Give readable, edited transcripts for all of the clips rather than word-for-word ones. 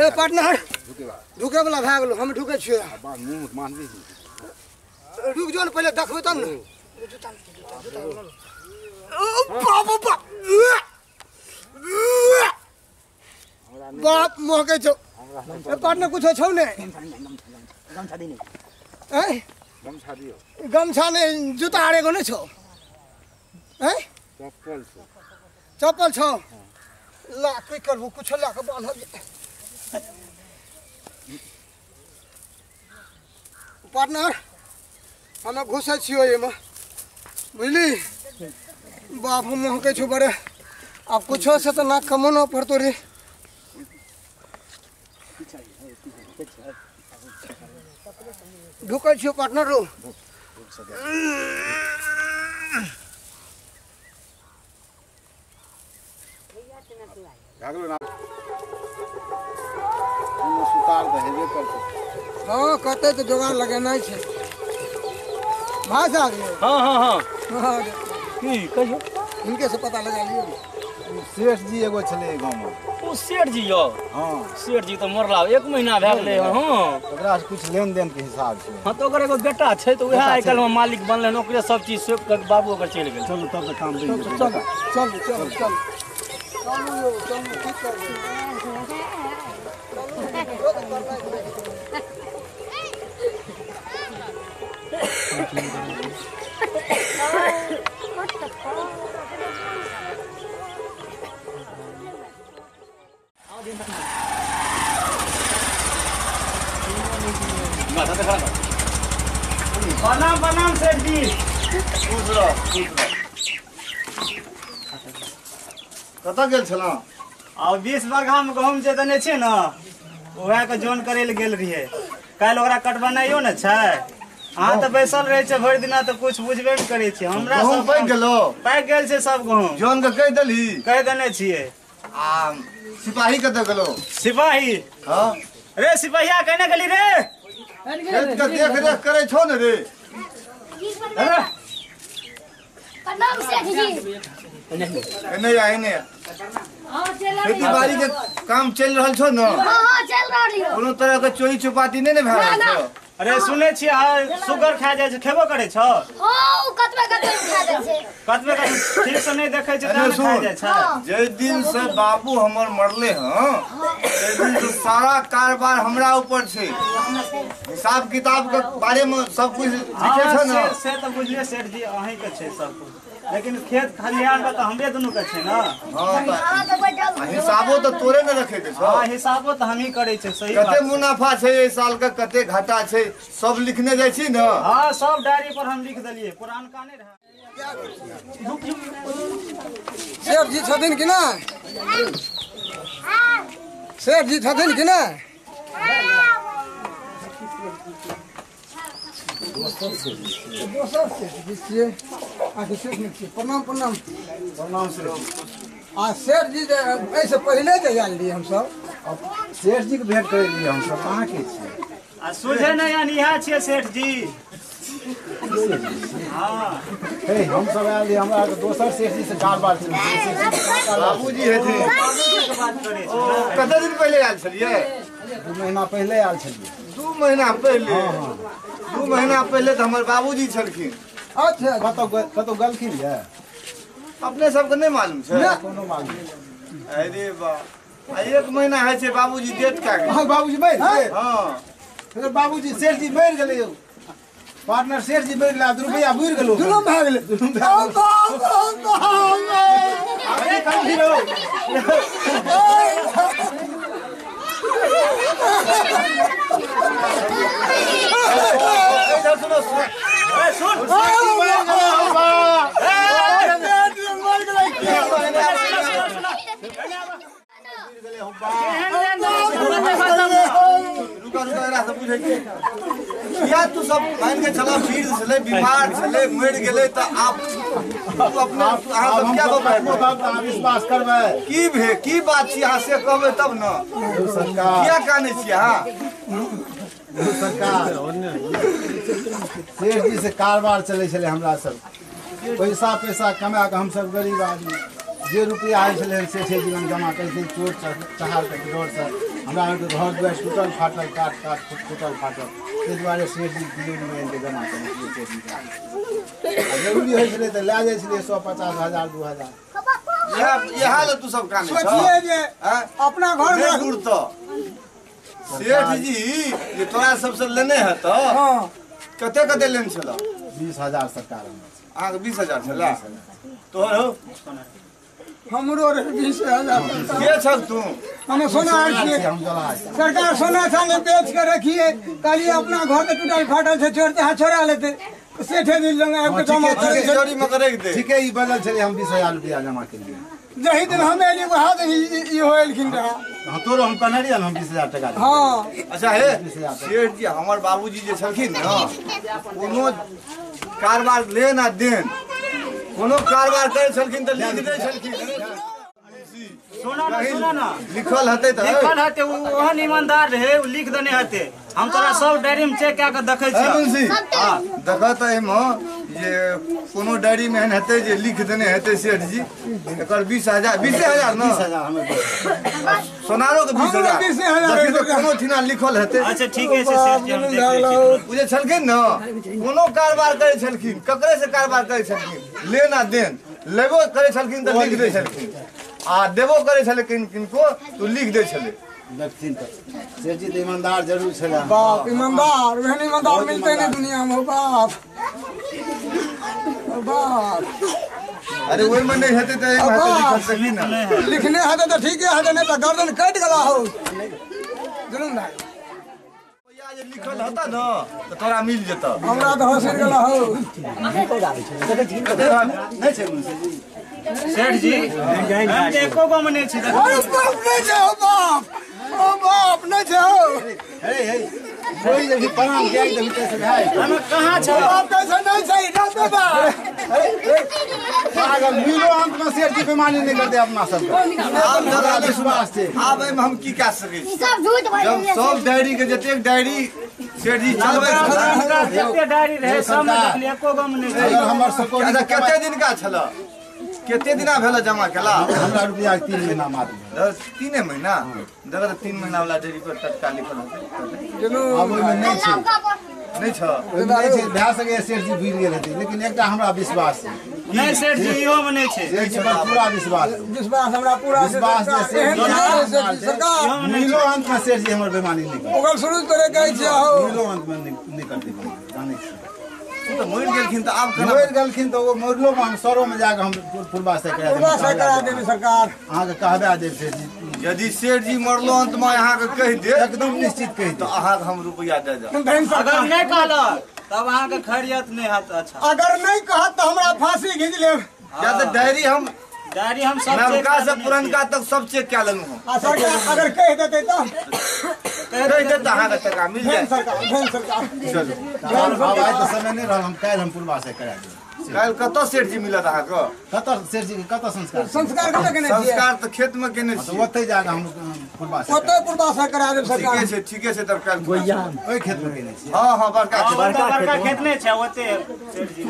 ए partner ढुके वाला भए गेलो हम ढुके छियै रुक जो ने पहिले देखबै तब ने बाप महकै छौ ए पार्टनर कुछ छौ ने गमछा ने जूता आड़ेको नै छौ हैं चप्पल छौ ला के करबो कुछ ला के बांधब पार्टनर हमें घुसे छियो एमे बुझली बाप महकै छौ बड़े अब कुछ से तो ना कमनो पड़तो रे ढुकै छियो पार्टनर रो हाँ कहते तो जोगाड़ लगाना है भाई साहब हाँ कहियो इनके से पता लगा लियो सेठ जी एगो छले गांव में ओ सेठ जी यो हाँ सेठ जी तो मरला 1 महीना भए गेलै हां ओकरा से कुछ लेन देन के हिसाब से हां तो ओकर एगो बेटा छै तो उहे आइ काल्हि में मालिक बनले ओकरे सब चीज से बाबू ओकर चलि गेल चलो तब से काम दे चल ठीक कर प्रणाम सेठ जी कतऽ गेल छला आ 20 बीघा में गहूम जे देने छै ने ओहे के जोन करे ले गेल रहिए काल्हि ओकरा कटबनाइयो ने छै अहाँ तऽ बैसल रहे छै भरि दिना तऽ कुछ बुझबे नहि करे छै हमरा सब पाकि गेलो पाकि गेल छै सब गहूम जोन के कहि देली कहि देने छियै आ सिपाही कतऽ गेलो सिपाही हाँ रे सिपाहिया कहने गेली रे खेत के देख रेख करे छो ने रे प्रणाम सेठ जी नहीं आए ने खेती बाड़ी के काम चल रहल छो न हां चल रहल यो कोनो तरह के चोरी चुपाती नहीं ने भए रहल छो अरे सुने छियै शुगर खा जाइ छै खेबो करे छ हां कतबे खा जाइ छै कतबे ठीक से नहीं देखे छै त खा जाइ छै जे दिन से बाबू हमर मरले हां जे दिन से सारा कारोबार हमरा ऊपर छै हिसाब किताब के बारे में सब कुछ लिखे छ न से तो बुझले सेठ जी अहीं के छै सब कुछ लेकिन खेत खलिहान में तो हमरे दुनू के छै ना हां हिसाबो तो तोरे न रखे के छ हां हिसाबो तो हमही करे छै सही बात कते मुनाफा छै ए साल का कते घाटा छै सब लिखने जाइ छी न हां सब डायरी पर हम लिख देलिए पुरान का नहीं रहा सेठ जी छथिन कि नहीं सेठ जी छथिन कि नहीं दोसर सेठ जी छियै आके सेठ नहीं छियै प्रणाम से आ सेठ जी ऐसे पहले जे आयल रहियै हमसब सेठ जी के भेंट करे लिए हम सब कहां के छी आ सुझे नहीं अनिहा छियै सेठ जी हां हे हम सब आयल रही हमरा के दोसर सेठ जी से कारोबार छै बाबूजी हेथिन बात करे कते दिन पहले आयल छलिए 2 महीना पहले आयल छलियै 2 महीना पहले 2 महीना पहले तो हमर बाबूजी छलखिन अच्छा कतौ गलखिन ये अपने सबके नहीं मालूम छै कोनो मालूम अरे बा 1 महीना है छै बाबूजी डेट का हां बाबूजी मरि गेलै हां फिर बाबूजी सेठ जी मरि गेलै यौ पार्टनर सेठ जी मरि गेलै रुपया बुइर गेलो जुलुम भए गेलै अरे कहीं रहो सुन या तू सब मान के चला भीड़ छले बीमार छले मर गेले त आप तू अपना अहाँ सब क्या विश्वास करबै की बात छी अहाँ से कहबै तब न सरकार क्या काने छी अहाँ सरकार सेठ जी से कारोबार चले छले हमरा सब पैसा कमा के हम सब गरीब आदमी जे रुपया आयल छलै से जीवन जमा करै छै चोर चहार के डर से हमरा आरके घर दुआरि टूटल फाटल काट टूटल फाटल ताहि दुआरे सेठ जी दिल्ली में जमा करै छै जरूरी होइ छलै तऽ लए जाइ छलै 150,000 2,000 यह ले तू सब काने सोचिए जे अपना घर में तो सेठ जी ये तोरा सबसे लेने है तो कते लेन छला 20,000 सरकार आग 20,000 छला तोहर हो हमरो रहे 20,000 के छल तू हमें सोना आछिए हम जला सरकार सोना साले बेच के रखिए काली अपना घर के टूटल फाटल से चोरते हाथ छोड़ा लेते सेठे दिन लंग आब के जमा करे चोरी में करे दे ठीक है ई बनल छलै हम 20,000 रुपया जमा केलिए जही दिन हमें एली वहा दिन ई होएलखिन रहा हां तोरो हम कहने रहिए हम 20,000 टका देब हां अच्छा हे सेठ जी हमर बाबूजी जे छलखिन न कोनो कारबार लेन आ देन कोनो कारबार करे छलखिन त लिख दे छलखिन सुना ना लिखल हते त लिखल हते ओहन ईमानदार रहे उ लिख देने हते हम तोरा सब डायरी में चेक कए के देखै छी मुंशी हां देखत एमे जे कोनो डायरी में हते जे लिख देने हते सेठ जी एकर 20,000 20,000 न 20,000 हमें सोनारो के 20,000 देखि त कोनो ठिना लिखल हते अच्छा ठीक है से सेठ जी हम देख लै छी बुझे छलखिन न कोनो कारबार करे छलखिन ककरे से कारबार करे छलखिन लेना देन लेबो करे छलखिन त लिख दे छलखिन आ देबो करे छले किनको तो लिख दे छले दक्षिण तक सेठ जी तो ईमानदार जरूर छले बाप ईमानदार वहन ईमानदार मिलते नहीं दुनिया में बाप बाप अरे ओइ में नहीं हते त एक हाथे लिखल सकी ना लिखने हते तो ठीक है हते नहीं तो गर्दन कट गला हो जरूर ना या जे लिखल हता न तो तोरा मिल जेता हमरा तो हंसी गला हो नहीं छै मुंशी जी सेठ जी हम एको गो में नहीं छी अरे बाप नहीं जाओ बाप ओ बाप नहीं जाओ हे कोई जब प्रणाम किया तो कैसे भाई हम कहां छ बाप कैसे नहीं सही ना बाबा पागल मिलो अंत में सेठ जी बेमानी नहीं करते अपना सब आप जरा विश्वास से आब एम हम की कर सके ई सब झूठ बोल जब सब डायरी के जतेक डायरी सेठ जी चलबे जते डायरी रहे सब में देख लिए एको गो में नहीं छी अगर हमर सबको अच्छा कते दिन का छला कते दिना भेल जमा केला हमरा रुपया 3 महीना मात्र 3 महीना देखो 3 महीना वाला डायरी पर तत्काल लिखल हते अब ओइ में नहीं छै नहीं छ ओइ में नहीं छै भए सके सेठ जी भूल गेल हेतै लेकिन एकटा हमरा विश्वास छै नहीं सेठ जी इहो में नहीं छी सेठ जी पर पूरा विश्वास है विश्वास हमरा पूरा विश्वास है सेठ जी सरकार मिलो अंत में सेठ जी हमर बेमानी नहीं करते ओकर शुरू करे कहै छी हो मिलो अंत में नहीं करते जाने छी तू तो मर गेलखिन त आब केना मरि गेलखिन तऽ ओ मरलो में हम शहरों में जाके हम पूर्वा से पूर्वा से करा देबे सरकार अहाँ के कहबा देब सेठ जी यदि सेठ जी मरलो अंत में अहाँ के कहि दे एकदम निश्चित कहि तो अहाँ के हम रुपया दे दे धन अगर सरकार नहीं कहलक तब अहाँ के खैरियत नहीं हाथ अच्छा अगर नहीं कहत तो हमरा फांसी खींच लेब या तो डायरी हम डायरी हम सब चेक नवका से पुरनका तक सब चेक कए लेलहुँ हम आ सरकार अगर कह देते तो कहि दे त अहाँ के टका मिल जाए धन सरकार चलू अब आइ तऽ समय नहीं रहल हम काल्हि हम पूर्वा से करा देब काल्हि कतऽ सेठ जी मिलत अहाँ के कतऽ सेठ जी के कतऽ संस्कार संस्कार कते केने छियै संस्कार तो खेत में केने तऽ छी ओतै जाके हम पूर्वा से ओते पूर्वा से करा देब सरकार ठीके छै तब काल्हि ओहि खेत में केने छी हाँ हाँ बड़का छै बड़का खेत नहीं छै ओते सेठ जी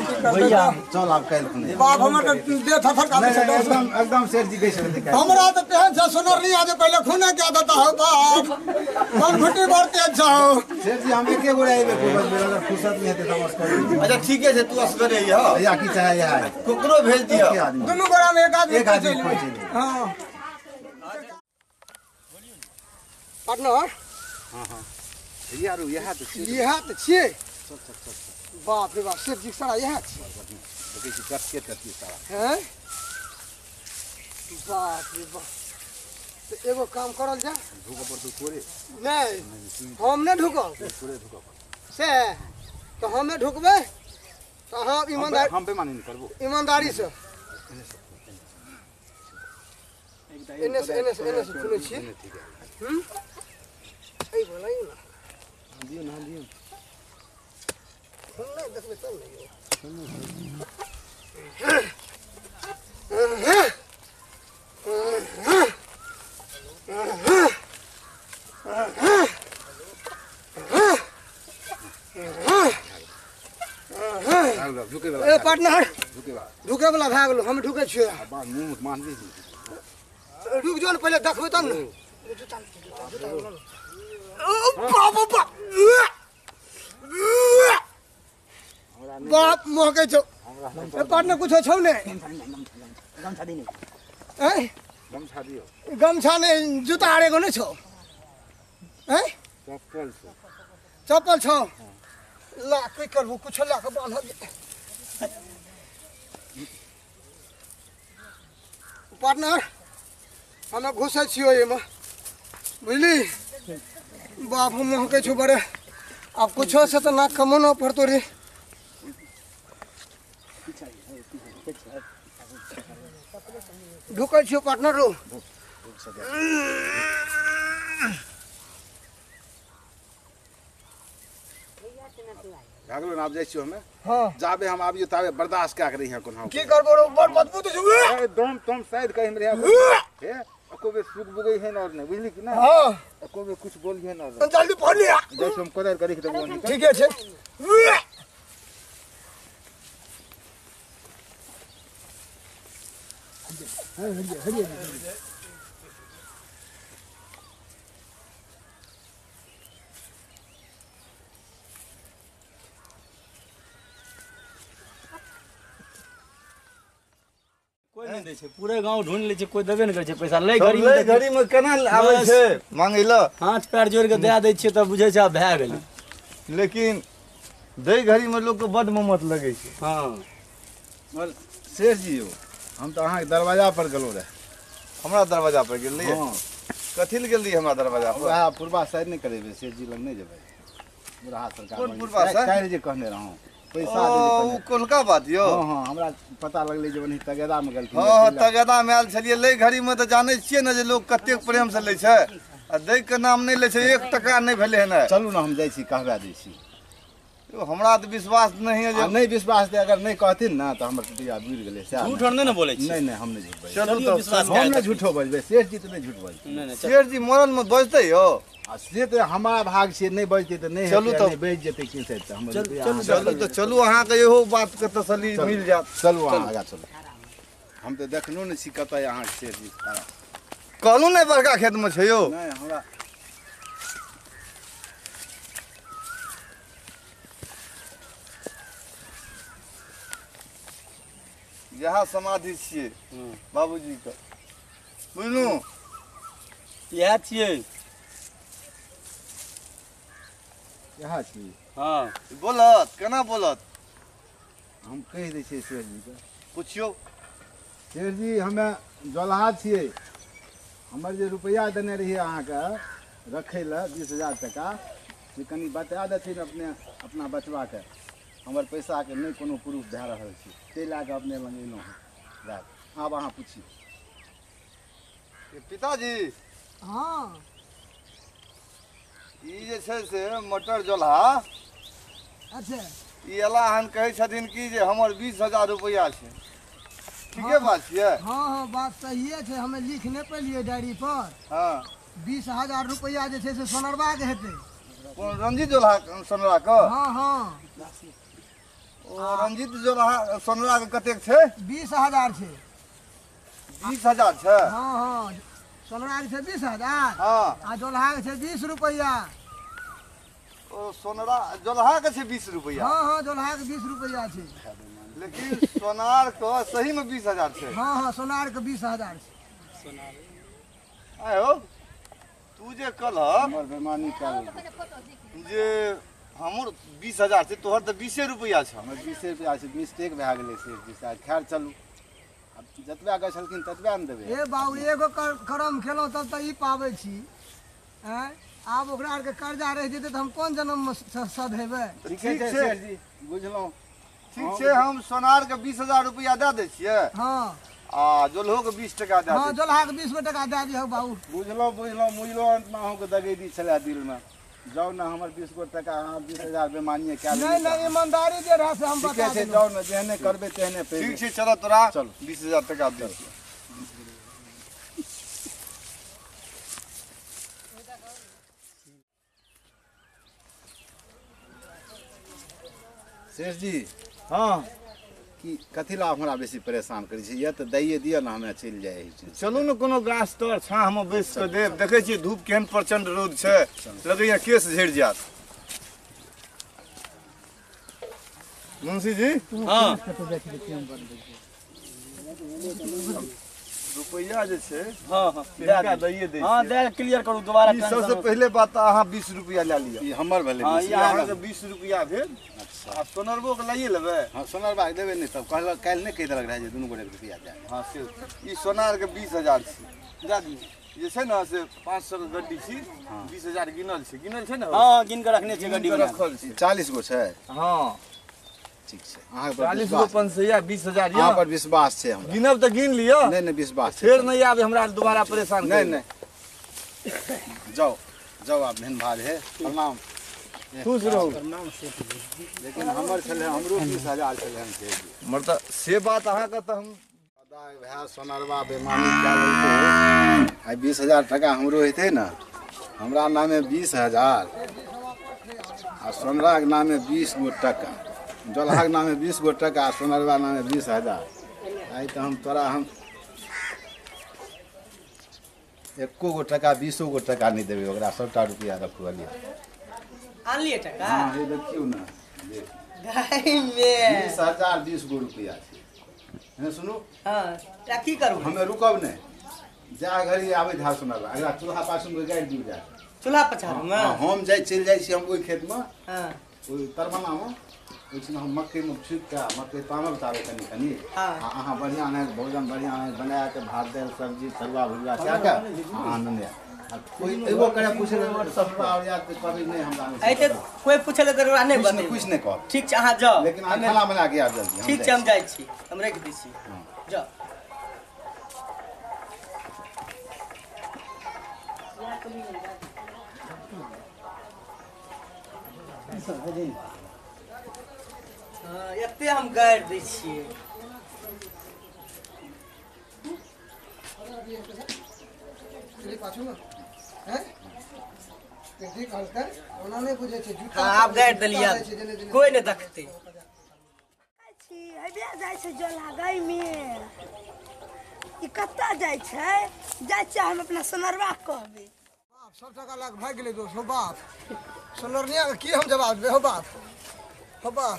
चल आब काल्हि खुने बाप हमर तो दे थथर का नहीं एकदम एकदम सेठ जी कैसे रहते काल्हि हमरा तो तेहन से सुनर नहीं आजे पहले खूने क्या देता हो बाप मन घुटी बढ़ते अच्छा हो सेठ जी हम एके गोरे आइबे पूर्वज बेर अगर फुर्सत नहीं हेतै तऽ हम असगर अच्छा ठीके छै तू असगरे यह या की चाहे या ककरो भेज दिया के आदमी दोनों गोरा में एक आदमी एक आदमी चलि कोई चलि हां पार्टनर यारो यह तो ये हाथ छिए बाप रे बाप सेठ जी सारा यह छिए देखै छी कटके कटके सारा हैं बाप रे बाप तो एगो काम करल जा धुको पर तो थोड़े नहीं हम नहीं ढुकब थोड़े धुको से तो हम नहीं ढुकबे तो हाँ ईमानदार हम बेमानी नहीं करबो ईमानदारी से एने से सुनै छियै सही बोलै ना दियो ना दियो हम नहीं देखबे तब नहीं झुके ए पार्टनर ढुके वाला भए गेलो हम ढुके छियै मुँह मान दी रुक जो ने पहिले देखबै तब ने बाप बाप बाप महकै छौ पार्टनर कुछ छौ ने गमछा ने जुत्ता आरेको नै छौ है चप्पल छौ ला के करबू कुछ ला के बांध पार्टनर हमें घुसे छियो एमे बुझली बाप महकै छौ बड़े अब कुछो से तो ना कमो न पड़तो रे ढुकै छियो पार्टनर रो भागलो ना जाइ छियो हमें हां जाबे हम आबियो ताबे बर्दाश्त क्या करी है कोन हम की करबो रो बड़ मजबूत छौ दम तम शायद कहि हमरे हे अकोबे सुख बुगई है न और ने बुझली कि ना हां अकोबे कुछ बोली है न तो जल्दी फोन लिया जैसे हम कदर करी के देबो ठीक है छे कोई नहीं दै छै पूरे गांव ढूंढ लै छै कोई देबे नहीं करे छै पैसा लै घड़ी घड़ी में केना आबै छै मांगै ल हाथ पैर जोड़ के दे दै छियै तब बुझै छै आब भए गेलै लेकिन दै घड़ी में लोग के बड मोहम्मत लगे छै हां शेष जी हो हम तो अहाँ के दरवाजा पर गेलो रहे हमरा दरवाजा पर गेल रहिए हां कथि ल गेल रहिए हमरा दरवाजा पर वह पूर्वा साइड नहीं करेबे शेष जी लग नहीं जेबे बुढ़ा सरकार कोन पूर्वा साइड? काहे जे कहने रहूं पैसा दे ओ कोलका बात यो हां हां हमरा पता लगले जे वही तगेदा में गेलखिन हाँ तगेदा में आयल छलिए लै घड़ी में तो जाने छियै ने जे लोग कतेक प्रेम से लै छै आ दै के नाम नहीं लै छै 1 टका नहीं भेले है ना चलू ना हम जाइ छी कहबा दै छी हमरा तो विश्वास नहीं है आ जे नहीं विश्वास दे अगर नहीं कहथिन ना तो हमर पिटिया बुझ गेले झूठ और नहीं ना बोलै छै नहीं नहीं हम नहीं झूठ बोलै चलू चलियो तो विश्वास हम नहीं झूठो बजबे शेष जी तो नहीं झूठ बजबे नहीं नहीं शेर जी मरल में बजते यो आ से तो हमारा भाग से नहीं बजते तो नहीं चलू हेतै, तब। नहीं बज जेते किसे तो हम चलू तो चलू अहाँ के इहो बात के तसल्ली मिल जात चलू अहाँ आगा चलू हम तो देखनो नहीं छी कतय अहाँ शेष जी खड़ा कहलू नहीं बड़का खेत में छै यो नहीं हमरा यह समाधि छियै बाबूजी के बुझलू इएह छियै यहाँ छी हां बोलत केना बोलत हम कह दै छियै शेष जी के पुछियो शेष जी हमे जोलहा छियै हमर जे रुपैआ देने रहिए अहाँके रखै लए 20,000 टका से कनि बता देथिन अपना बचबाके हमर पैसाके नहि कोनो प्रूफ भए रहल छै ताहि लए कऽ अपने लग एलहुँ हँ रात आब अहाँ पूछी पिताजी हां ई जे छै से मटर जोल्हा अच्छा ई एला हन कहै छथिन कि जे हमर 20,000 रुपैआ छै ठीके बात छियै हाँ हाँ बात सहिए छै हमें लिख नहीं पेलिए डायरी पर हाँ 20,000 रुपया जे छै से सोनरबा के हेतै कोन रंजीत जोल्हा सोनरा के हाँ हाँ ओ रंजीत जोल्हा सोनरा के कतेक छै 20,000 छै 20,000 छै हाँ हाँ सोनरा के छै 20,000 हाँ आ जोल्हा के छै 20 रुपया ओ सोनरा जोल्हा के छै 20 रुपैआ हाँ हाँ जोल्हा के 20 रुपया छै लेकिन सोनार के सही में 20,000 छै हाँ हाँ सोनार के 20,000 छै आयो तू जे कहलह हमर बेमानी कयल जे हमर 20,000 छै तोहर तऽ 20 रुपैआ छै हमर 20 रुपया छै मिस्टेक भए गेलै शेष जी साहब खैर चलू आब जतबा कहै छलखिन ततबा ने देबै ए बाबू एगो करम खेलौं तब तऽ ई पाबै छी हैं आब ओकरा आरके कर्जा रहि जेतै तऽ हम कोन जन्ममे सधेबै ठीक ठीक छै छै। शेष जी बुझलहुँ ठीक छै हम सोनार के 20,000 रुपैआ दए दै छियै हाँ आ जोल्हो के 20 टका दए हाँ दै जोल्हा के 20 टका दए दिहौ बाबू बुझलहुँ अंतमे अहूँके दगेदी छलै दिलमे जाउ ने हमर 20 गो टका अहाँ 20,000 बेमानिए कए नहीं नहीं ईमानदारी जे रहा से हम ठीके बता छै देलहुँ जाउ ने जेहने करबै तेहने ठीक पेबै छै चलो तोरा चल। 20,000 टका दे शेष जी हाँ कि कथी ला हमरा बेसी परेशान करै छै, ये तऽ दैए दिअ ने, हमे चलि जाइ छी। चलू ने कोनो गाछ तर छाँ हम बैस कऽ देब। देखै छियै धूप केहन प्रचंड रौद छै, लगैया केस झड़ि जायत। मुंशी जी हाँ रुपैया जे छै हाँ हाँ तिनका दैए दै हाँ छियै। दे क्लियर करू दोबारा। ई सबसे पहले बात तऽ अहाँ 20 रुपया लए लिअ। ई हमर भेलै हाँ, बेसी। ई अहाँके 20 रुपया भेल। आ सोनरबो के लइए लेबै। हाँ सोनारबा के देबै नहि तब कहलक, काल्हि नहि कहि देलक रहै जे दुनू गोटे रुपैआ दए। हाँ से ई सोनार के 20,000 छै। दे दियौ। जे छै ने से 500 के गड्डी छी, 20,000 गिनल छै ने। हाँ गिन के रखने छियै गड्डी बना के। रखल छै। 40 गो छै। हाँ ठीक छै, अहाँके 40 गो 500 20,000 अहाँ या पर विश्वास छै हमरा। गिनब तऽ गिन लिअ। नहीं नहीं विश्वास है। फेर नहीं आबे हमरा दोबारा परेशान नहीं करे। नहीं जाओ जाओ, आप बहन भाल है, प्रणाम। खुश रहू। लेकिन हमर छले, हमरो 20,000 छले हम दे दिए। मतलब से बात अहाँके तऽ हम भए सोनरबा बेमानी कए लेलकै। आइ 20,000 टका हमरो हेतै ने, हमरा नामे 20,000 आ सोनरा के नामे 20 गो टका, जोल्हा के नामे 20 गो टका, सोनरबा नामे 20,000। आइ तऽ हम तोरा हम 1 गो टका 20 गो टका नहीं देबै ओकरा, 100टा रुपया रखू अलिए। आनलिए टका हाँ ये देखियो ना, गाय में 20,000 20 गो रुपया छै। है सुनू, हाँ ता की करू हमे रुकब नहीं, जा घड़ी आबै धार सोनरबा एकरा चूल्हा पाछू में गाड़ि दियो जा। चूल्हा पछाड़ में हम जाय चलि जाइ छी हम ओहि खेत में, हाँ ओहि तरबना में, ओहिठाम हम मकई में छुपि के मकई तामल ताबे कनी कनी। हाँ। आ अहाँ बढ़िया ने भोजन बढ़िया ने बना के भात दालि सब्जी तरुआ भुजिया कए के अहाँ नने आ कोई एगो करे पूछे सब और याद पे कभी नहीं हमरा नहीं। ऐते कोई पूछले त रउआ नहीं बते कुछ नहीं कहब, ठीक छै अहाँ जाओ। लेकिन अहाँ खाना बना के आब जल्दी। ठीक छै हम जाइ छी, हम रख दै छी। जाओ हाँ एते हम गाड़ि दै छियै। पाछू ना हैं पेटी कहलकै ओना नहीं बुझे छै जूता। हाँ आप गाड़ि देलियै, कोई नहीं देखते। हबे जाइ छै जोला गाय में ई कत्ता जाइ छै, जाइ छै हम अपना सोनरबा कहबै। बाप 100 टका लाख भाग गेलै दोस्त हो बाप। सोनरनिया के की हम जवाब दे हो बाप, हो बाप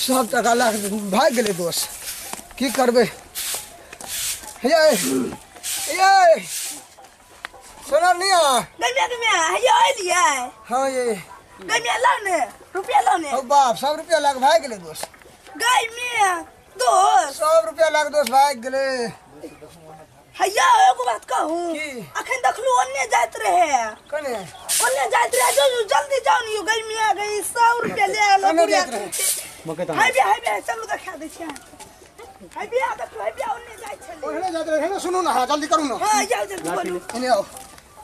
100 टका लाख भाग गेलै दोस्त, की करबै। ये ये सोनरनिया गमे हयो एलियै हाँ ये गमे लो ने रुपया लो ने हो बाप 100 रुपया लाख भाग गेलै दोस्त, गाय में दोस्त 100 रुपया लाख दोस्त भाग गेलै। हयो एगो बात कहू, की? अखन देखलू ओन्ने जाइत रहे, कने ओन्ने जाइत रहे, जो जल्दी जाओ ने यो गाय में आ गई 100 रुपया ले आलो कने बुढ़िया। जाइत रहे? हबे चलू देखा दै छी। हबे देखलू हबे ओन्ने जाइ छलै। ओहने जाइत रहे ना, सुनू ना, हाँ जल्दी करू ना। हाँ जाओ जल्दी बोलू एने आओ,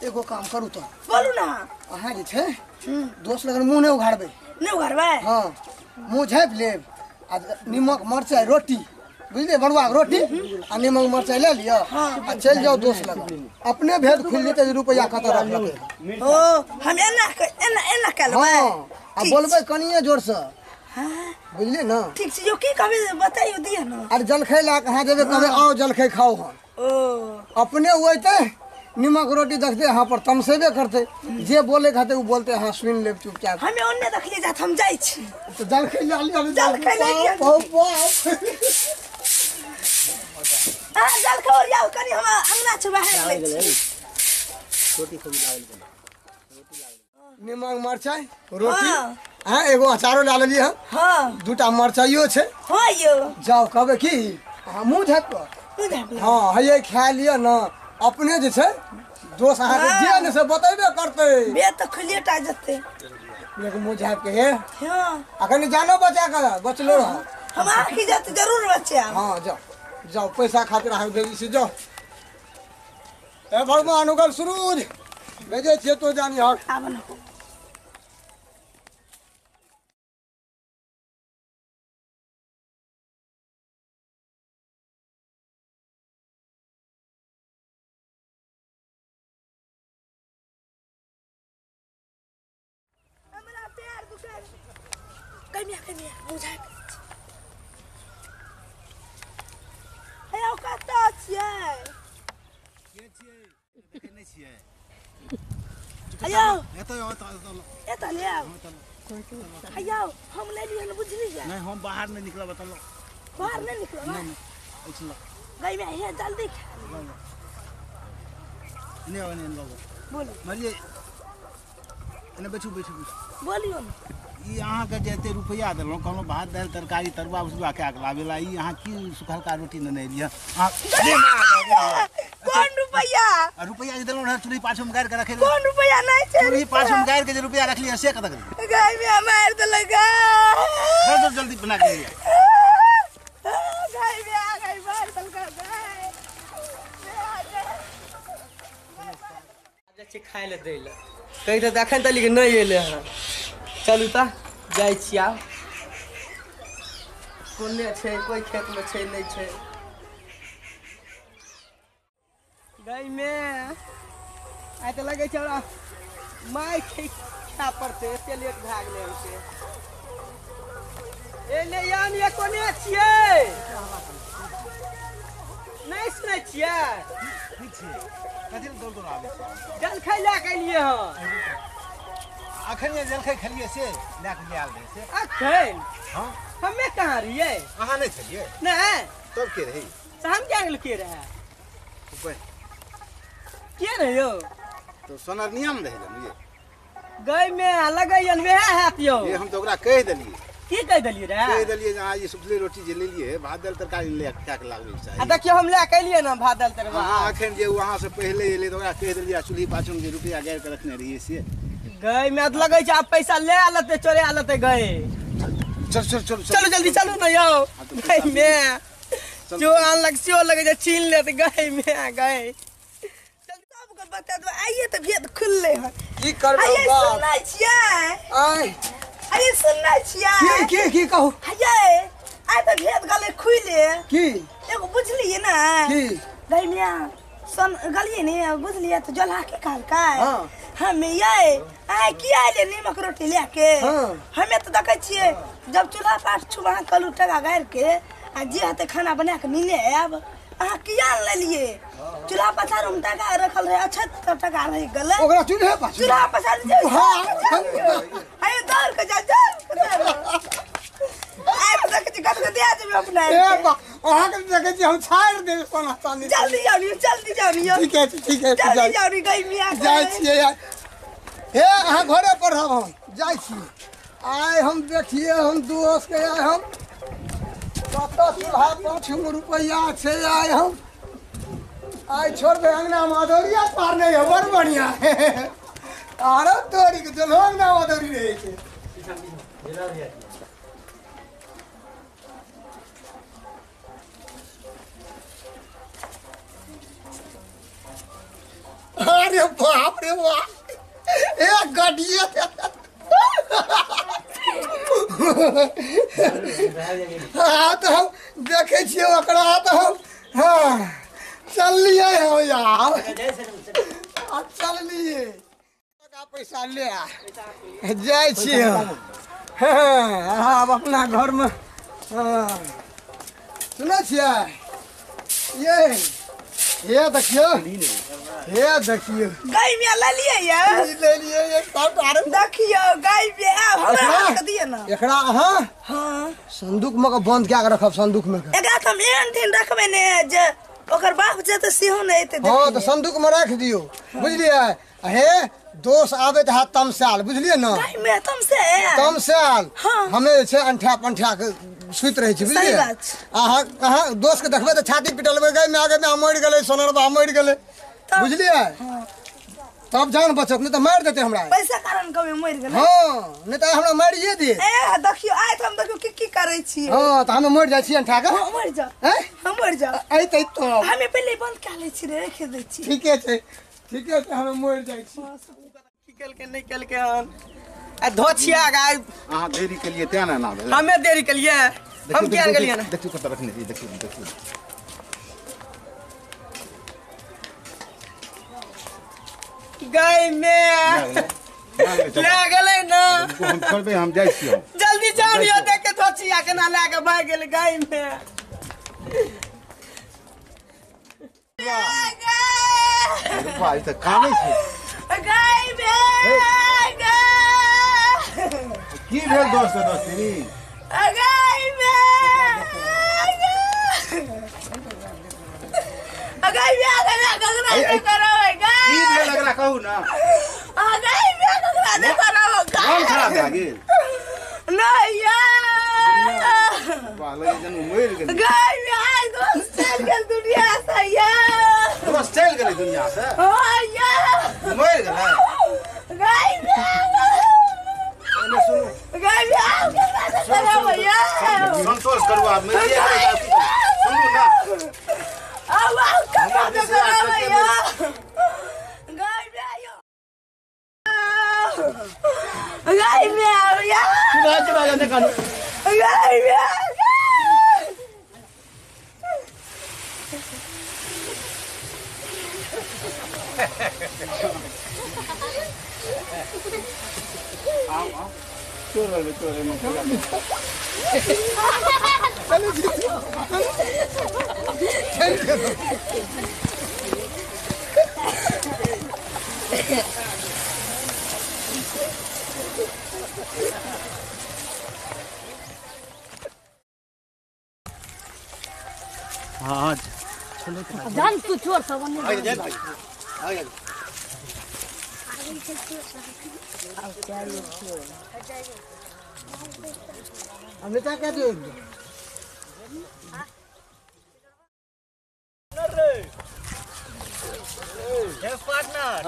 एगो काम करू तो बोलू ना। अहाँ जे छै दोस्त लगन मुँह नहि उघाड़बै। नहीं उघारबै हाँ मुँह झाँपि लेब आ निमक मरचाइ रोटी बुझलियै, बड़ुआ के रोटी आ निमक मरचाइ ले लिअ आ चलि जाओ दोस्त लगन, अपने भेद खुलि जेतै जे रुपैआ कतऽ रखलकै। ओ हम एना एना करबै। हाँ आ बोलबै कनिए जोरसँ, बुझलियै ना। ठीक छै, जो की कहबै बताइयो दिय ना। आर जलखै लए कऽ अहाँ जेबै कहबै आओ जलखै खाओ हम, ओ अपने ओइतै निमक रोटी देखते अहाँ पर तमसेबे करते, जे बोले खाते वो बोलते अहाँ सुनि लेब चुपचाप। हमें ओन्ने देखलिए जात हम जाइ छी। तो जलखै लए लिअ, जलखै ले लिअ। बाप बाप। हां जल के और जाओ कनी हम अंगना छ बाहर ले छी। निमक मरचाइ रोटी हाँ। हाँ एगो अचारो ला लेलियै हम, हां दूटा मरचाइयो छै। हां यो जाओ कहबै की अहाँ मुँह झाँपि कऽ हाँ हइये खा लिअ ना, अपने जे छै दोस्त अहाँके जे ने से बतेबे करतै। बे तो खुलिएटा जते एगो मुँह झाँपि के हे हां अखन जानो बचा कर बचलो रह। हम आखी जते जरूर बचे। हाँ जाओ जाओ पैसा खातिर अहाँ भेजी से जाओ। ए भगवान उगल सूरज भेजे छियै तो जानी हक। आबन हमरा पैर दुखै कमिया बुझा हे कतऽ छियै देखे नहीं छिए अयो एतऽ ले अयो हम ले लियन बुझली जा नहीं हम बाहर नहीं निकला बता लो बाहर नहीं निकलो नहीं चलो गई में हे जल्दी नहीं लोगो बोलो मरिए ने बैठू बोलियो ई अहाँ के जते रुपया देलो कोनो भात दाल तरकारी तरुआ उसबा के लावेला ई अहाँ की सुखलका रोटी न नहीं लिया कौन रुपया जे देलो ना चुरी पाछम गाड़ के रखे कौन रुपया नहीं छै चुरी पाछम गाड़ के जे रुपया रख लिया से कतक गई में मार दे लगा जल्दी बना के लिया गई में आ गई मार दे लगा जे खाय ले दै ले कहि त एखन त लेकिन नहीं एले हन चलू त जाइ छी आब कोने छै कोई खेत में छै नहीं छै गई में आइ त लगे छै हमरा माय खा पड़ते एते लेट भए गेलै हमसे ए ले यान ये कोने छियै नहीं सुनै छियै कथि दौड़ आवे जल खाय ला के लिए हन अखन ये जलखै खलिए से ला के ले आल रहे से अखन हां हमें कहाँ रहिए अहाँ नहीं छलिए नहीं तब के रही तो हम क्या के रहे ऊपर के रहे यो तो सोनर नियम रहे जन ये गई में लगैयन वह हैत यो ये हम तो ओकरा कह देलिए की कह देलिए रे कह देलिए जे हां ये सुखली रोटी जे ले लिए भात दाल तरकारी ले के लागबे चाहिए आ देखियो हम ले के लिए ना भात दाल तरवा हां अखन जे वहां से पहले एले तो ओकरा कह देलिए चुली पाछम जे रुपया गाड़ के रखने रहिए से गई में तो लगे आप पैसा ले आलते चोरे आलते गए चलो जल्दी चलो ना यो गई में जो आन लग सियो लगे जे छीन ले तो गई में गए जल्दी सबको बता दो आइए तो भेद खुलले है की करबो आइए बाप सुनना छियै आय आइए सुनना छियै की कहू आइए आइ तो भेद गले खुले की एगो बुझलिए ना की गई में सन गलिए ने बुझलिए तो जला के काल का हां हम ये आइ की आइले नीमक रोटी लेके हाँ। हमें तो देखे छिए जब चूल्हा पाठ छुबा कलू टगा गाड़ के आ जे हते खाना बना के मिले आब अहाँ किया ले लिए चूल्हा पछाड़ में टगा रखल रहे अच्छा तो टगा रह गले ओकरा चूल्हे पाछ चूल्हा पछाड़ जे हाँ। आइ दौड़ के जा आइ तो देखे छी कत के दे जेबे अपना ए बा अहाँ के देखे छी हम छाड़ दे सोना चांदी जल्दी जाओ ठीक है जल्दी जाओ रे गई मिया जाय छियै हे अहाँ घरे पर हम जाय छी आइ हम देखिए हम दोस्त के आइ हम 5 रुपया छै आइ हम आइ छोड़ दे अंगना माधोरिया पार नहीं है बड़ बढ़िया आरो तोरी के चलो अंगना माधोरी रहे छै अरे बाप रे बाप ए गडिया हाँ तो हम देखे छियै ओकरा तो हम हाँ चलिए हो यार चलिए पैसा ले जाए छियै हाँ अब अपना घर में हाँ सुनै छियै ये देखियो गई में ले लिए ये सब आरे देखियो गई में हमरा के दिए ना एकरा अहाँ हां संदूक में के बंद क्या रखब संदूक में एकरा हम एहन दिन रखबे ने जे ओकर बाप जे तो सेहो नहीं एते हां तो संदूक में रख दियो बुझलिए हे दोस्त आवे त हाथ तमसाल बुझलिए ना गई में तमसाल हमें छै अंठा पंठा के सुत रहे छी बुझलिए अहाँ कहाँ दोस्त के देखबे त छाती पिटलबे गई में आगे में मर गेलै सोनरबा मर गेलै बुझलिए तब जान बचत नहीं तो मार देते हमरा पैसा कारण कभी मर गेलै हां नहीं तो हमरा मारिए दे ए देखियो आइ त हम देखियो की करै छी हां तो हम मर जाय छी अंठा के मर जा हैं हम मर जा आइते तो हमें पहले बंद कर ले छी रे रख दे छी ठीके छै हम मर जाय छी निकल के निकल के हन आ धोछिया गाय अहाँ देरी के लिए त्या ना भेल हमें देरी के लिए हम क्या के लिए ना देखियो कत रखने रही देखियो गई में ले गेलै ना हम छोड़बे हम जाइ छियै जल्दी जानियो देख के धोचिया केना ला के भाग गेल गाय में भाई त कामै छै गाय में की भेल दोस्त दोस्ती गाय में गाय में गगरा करो गाय की भेल एकरा कहू ना गाय में गगरा दे करो कौन खराब भए गेल नहीं यार बाले जन मर गेल गाय में आज दोस्त चल गेल दुनिया से यार दोस्त चल गेल दुनिया से हां यार मर गेल गाय में एने सुनो गाय में करो भैया संतोष करू आप मेरे सुनो ना अब करो भैया गाय में आयो गाय में आओ यार चुरा जाने कानू गाय में हाँ जान तू चोर सब हमने क्या कह दिया पार्टनर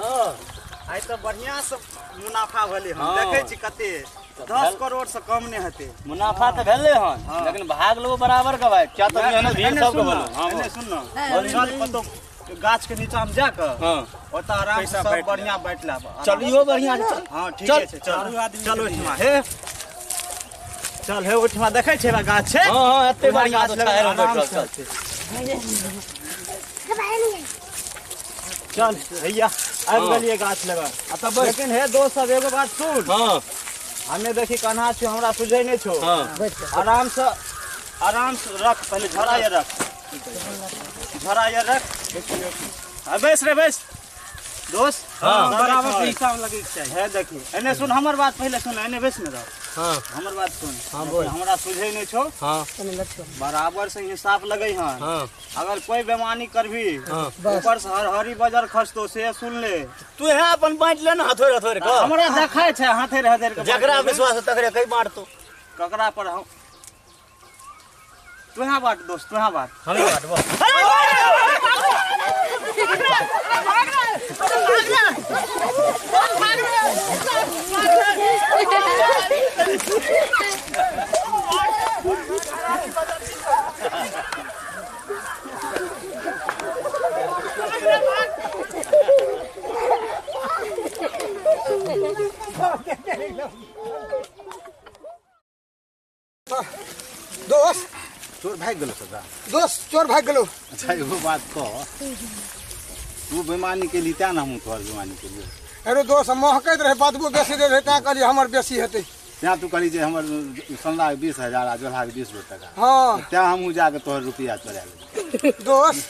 आई तो बढ़िया से मुनाफा भेले हम देखे छी कते 10 करोड़ से कम नहीं हेते मुनाफा तो भेले हन लेकिन भाग लो बराबर का भाई क्या तो मेहनत भीड़ सब के बोलो हां एने सुन ना चल कतो गाछ के नीचा में जाके हां ओता आराम से सब बढ़िया बैठ लाब चलियो बढ़िया चल हां ठीक है चल चल ओठमा हे चल हे ओठमा देखे छै बा गाछ छै हां हां एते बढ़िया तो छायर में बैठल चल भैया आबि गेलिए गाछ लगा तब लेकिन हे दोस्त सब एगो बात सुन हां हमें देखी कन्हा छो हमरा सुझै नहीं छो आराम से रख पहले झोरा ये रख बैस रे बैस दोस्त हाँ, बराबर से हिसाब लगे के चाहिए है देखी एने सुन हमर बात पहले सुन एने बैस में रह हां हमर बात सुन हां बोल हमरा सुझै नहीं छो हां बराबर से हिसाब लगे हन हां अगर कोई बेमानी करबी ऊपर से हरी बाजार खसतो से सुन ले तू है अपन बांट ले ना हथोर हथोर का हमरा देखाय छै हाथे रे के जकरा विश्वास तकरे कई बांटतो ककरा पर हम तू यहाँ बात दोस्त तू यहाँ बात हम बांटबो दोस्त चोर भाग गेलो सदा दोस्त चोर भाग गेलो अच्छा एगो बात कह तू बेमानी के लिए त्या ना हम तोहर बेमानी के लिए अरे दोस्त महकैत रहे बदबू बेसी दे रहे ता कहली हमर बेसी हेतै त्या तू कहली जे हमर संदा 20,000 आ जोला 20 टका हां त्या हम जाके तोहर रुपया चोरा ले दोस्त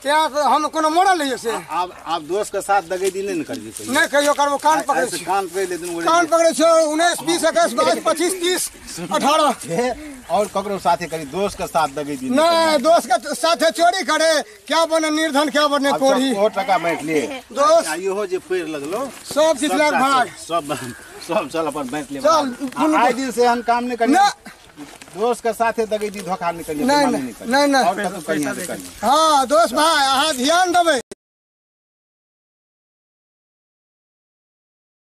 क्या हम कोनो मोड़ल रहिए से आप दोस्त के साथ दगेदी नहीं करिए कोई नहीं कहियो करबो कान पकड़े छी कान पकड़ ले दिन कान पकड़े छो 19 20 21 22 25 30 18 और ककरो साथे करी दोस्त के साथ दगेदी नहीं दोस्त के साथे चोरी करे क्या बने निर्धन क्या बने कोढ़ी और टका बैठ ले दोस्त इहो जे पेड़ लगलो सब चीज लग भाग सब चल अपन बैठ ले चल आए दिन से हम काम नहीं करिए दोस्त के साथे दगेदी धोखा नहीं करिए नहीं और कतौ करिए हाँ दोस्त भाई अहाँ ध्यान देबै